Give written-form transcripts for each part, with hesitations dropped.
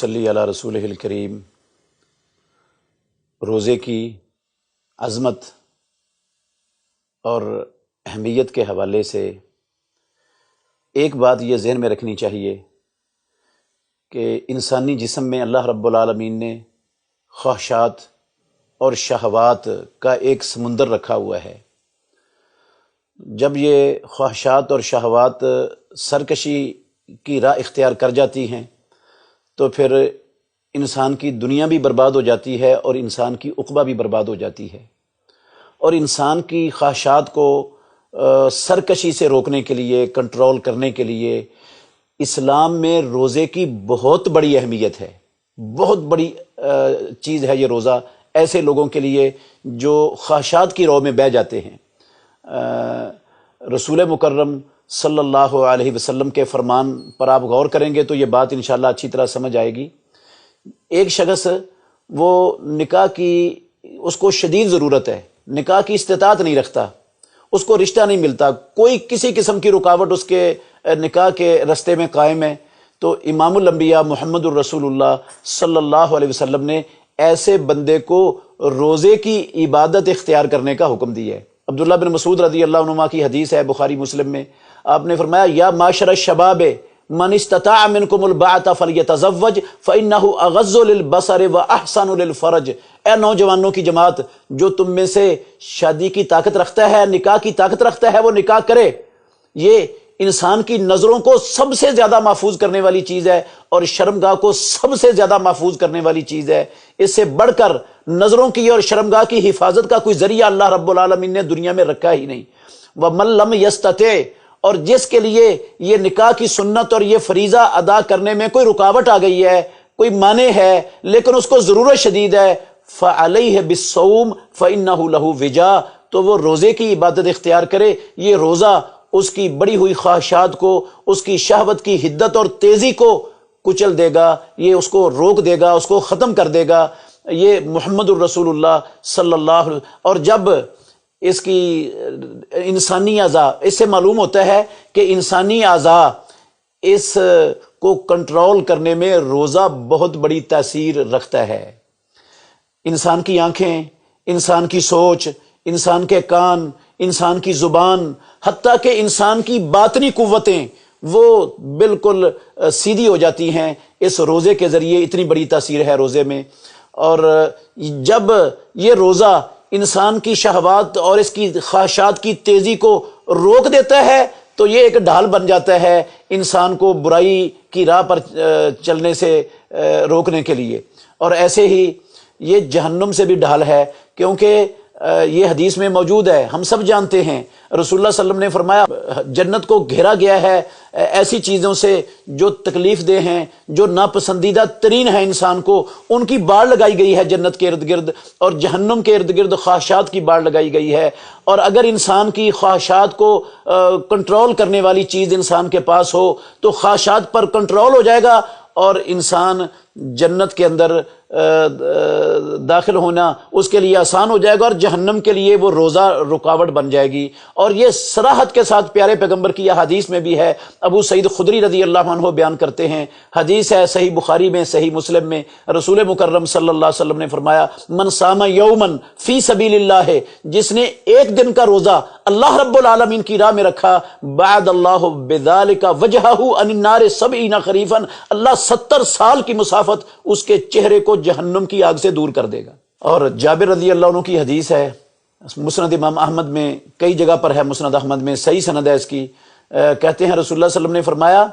नसल्ली अला रसूलिहिल करीम। रोज़े की अज़मत और अहमियत के हवाले से एक बात ये ज़हन में रखनी चाहिए कि इंसानी जिस्म में अल्लाह रब्बुल आलमीन ने ख्वाहिशात और शहवात का एक समुंदर रखा हुआ है। जब ये ख्वाहिशात और शहवात सरकशी की राह इख्तियार कर जाती हैं तो फिर इंसान की दुनिया भी बर्बाद हो जाती है और इंसान की उक़बा भी बर्बाद हो जाती है। और इंसान की ख्वाहिशात को सरकशी से रोकने के लिए, कंट्रोल करने के लिए इस्लाम में रोज़े की बहुत बड़ी अहमियत है। बहुत बड़ी चीज़ है ये रोज़ा ऐसे लोगों के लिए जो ख्वाहिशात की राह में बह जाते हैं। रसूल मुकर्रम सल्लल्लाहु अलैहि वसल्लम के फरमान पर आप गौर करेंगे तो ये बात इंशाअल्लाह अच्छी तरह समझ आएगी। एक शख्स वो निकाह की उसको शदीद ज़रूरत है, निकाह की इस्तिताअत नहीं रखता, उसको रिश्ता नहीं मिलता, कोई किसी किस्म की रुकावट उसके निकाह के रास्ते में कायम है, तो इमामुल अंबिया मुहम्मदुर रसूलुल्लाह सल्लल्लाहु अलैहि वसल्लम ने ऐसे बंदे को रोज़े की इबादत इख्तियार करने का हुक्म दिया है। अब्दुल्लाह बिन मसूद रज़ी अल्लाह अन्हुमा की हदीस है बुखारी मुस्लिम में। आपने फरमाया या माशर शबाब मन इस्तताअ मिनकुमुल बाअता फलयतज़व्वज फ़इन्नहु अग़ज़्ज़ु लिलबसर व अहसनु लिलफ़रज। ए नौजवानों की जमात, जो तुम में से शादी की ताकत रखता है, निकाह की ताकत रखता है, वो निकाह करे। ये इंसान की नज़रों को सबसे ज़्यादा महफूज करने वाली चीज़ है और शर्मगाह को सबसे ज़्यादा महफूज करने वाली चीज़ है। इससे बढ़कर नज़रों की और शर्मगाह की हिफाजत का कोई ज़रिया अल्लाह रब्बुल आलमीन ने दुनिया में रखा ही नहीं। व मन लम यस्तते, और जिसके लिए ये निकाह की सुन्नत और ये फरीज़ा अदा करने में कोई रुकावट आ गई है, कोई माने है, लेकिन उसको ज़रूरत शदीद है, फ़अलैहि बिस्सौम फ़इन्नहु लहु विजा, तो वो रोज़े की इबादत इख्तियार करे। ये रोज़ा उसकी बड़ी हुई ख्वाहिशात को, उसकी शहवत की हिद्दत और तेज़ी को कुचल देगा, ये उसको रोक देगा, उसको ख़त्म कर देगा। ये मुहम्मदुर रसूलुल्लाह सल्लल्लाहु। और जब इसकी इंसानी अज़ा, इससे मालूम होता है कि इंसानी अज़ा इस को कंट्रोल करने में रोज़ा बहुत बड़ी तासीर रखता है। इंसान की आंखें, इंसान की सोच, इंसान के कान, इंसान की ज़ुबान, हत्ता कि इंसान की बातनी कुव्वतें वो बिल्कुल सीधी हो जाती हैं इस रोज़े के ज़रिए। इतनी बड़ी तासीर है रोज़े में। और जब ये रोज़ा इंसान की शहवात और इसकी ख्वाहिशात की तेज़ी को रोक देता है तो ये एक ढाल बन जाता है इंसान को बुराई की राह पर चलने से रोकने के लिए। और ऐसे ही ये जहन्नुम से भी ढाल है, क्योंकि ये हदीस में मौजूद है, हम सब जानते हैं। रसूलुल्लाह सल्लल्लाहु अलैहि वसल्लम ने फरमाया जन्नत को घेरा गया है ऐसी चीज़ों से जो तकलीफ़ दे हैं, जो नापसंदीदा तरीन है इंसान को, उनकी बाड़ लगाई गई है जन्नत के इर्द गिर्द, और जहन्नुम के इर्द गिर्द ख्वाहिशात की बाड़ लगाई गई है। और अगर इंसान की ख्वाहिशात को कंट्रोल करने वाली चीज़ इंसान के पास हो तो ख्वाहिशात पर कंट्रोल हो जाएगा और इंसान जन्नत के अंदर दाखिल होना उसके लिए आसान हो जाएगा और जहन्नम के लिए वो रोज़ा रुकावट बन जाएगी। और ये सराहत के साथ प्यारे पैगंबर की हदीस में भी है। अबू सईद खुदरी रज़ी अल्लाह अन्हु बयान करते हैं, हदीस है सही बुखारी में, सही मुस्लिम में। रसूल मुकर्रम सल्लल्लाहु अलैहि वसल्लम ने फरमाया मन सामा यौमन फी सबीलिल्लाह, जिसने एक दिन का रोज़ा अल्लाह रब्बुल आलमीन की राह में रखा, बअदल्लाहु बिज़ालिका वजहहु अनिन्नार सबईना खरीफन, अल्लाह 70 साल की मुसाफत उसके चेहरे को जहन्नुम की आग से दूर कर देगा। और जाबिर रज़ी अल्लाह अन्हु की हदीस है, मुस्नद इमाम अहमद में, कई जगह पर है मुस्नद अहमद में, सही सनद है इसकी। कहते हैं रसूलुल्लाह सल्लल्लाहु अलैहि वसल्लम ने फरमाया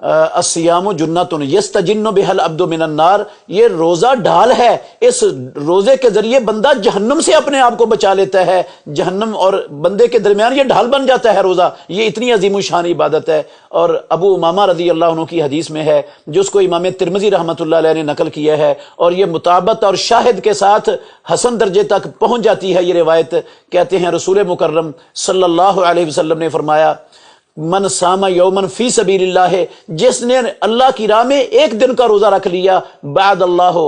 अस्सियामु जुन्नतुन यस्तजिन्नु बिहल अब्दु मिनन नार, ये रोज़ा ढाल है, इस रोज़े के ज़रिए बंदा जहन्नम से अपने आप को बचा लेता है। जहन्नम और बंदे के दरमियान ये ढाल बन जाता है रोज़ा। ये इतनी अजीम शान इबादत है। और अबू उमामा रज़ी अल्लाह अन्हु की हदीस में है, जिसको इमाम तिरमिज़ी रहमतुल्लाह अलैह ने नकल किया है, और ये मुताबत और शाहिद के साथ हसन दर्जे तक पहुँच जाती है ये रिवायत। कहते हैं रसूल मुकर्रम सल्लल्लाहु अलैहि वसल्लम ने फरमाया मन सामा यौमन फी सबीलिल्लाह, जिसने अल्लाह की राह में एक दिन का रोज़ा रख लिया, बाद अल्लाह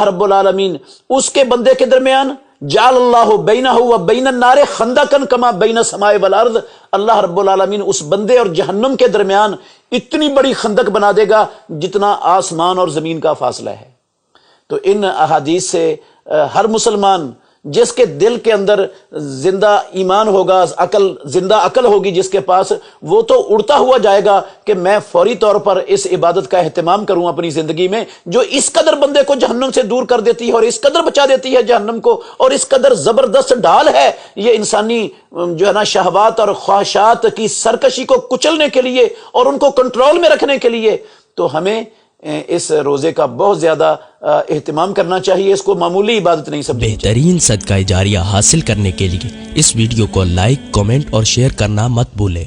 रब्बुल आलमीन उसके बंदे के दरमियान جعل اللہ بینہ و بین النار خندقا کما بین السماء والارض، اللہ رب العالمین اس بندے اور جہنم کے درمیان اتنی بڑی خندق بنا دے گا جتنا آسمان اور زمین کا فاصلہ ہے۔ تو ان احادیث سے ہر مسلمان جس کے دل کے اندر زندہ ایمان ہوگا، زندہ عقل ہوگی جس کے پاس، وہ تو اڑتا ہوا جائے گا کہ میں فوری طور پر اس عبادت کا اہتمام کروں اپنی زندگی میں، جو اس قدر بندے کو جہنم سے دور کر دیتی ہے اور اس قدر بچا دیتی ہے جہنم کو، اور اس قدر زبردست ڈھال ہے یہ انسانی جو ہے نا شہوات اور خواہشات کی سرکشی کو کچلنے کے لیے اور ان کو کنٹرول میں رکھنے کے لیے۔ تو ہمیں اس روزے کا بہت زیادہ اہتمام کرنا چاہیے، اس کو معمولی عبادت نہیں سمجھنا چاہیے۔ بہترین صدقہ جاریہ حاصل کرنے کے لیے اس ویڈیو کو لائک، کمنٹ اور شیئر کرنا مت بھولیں۔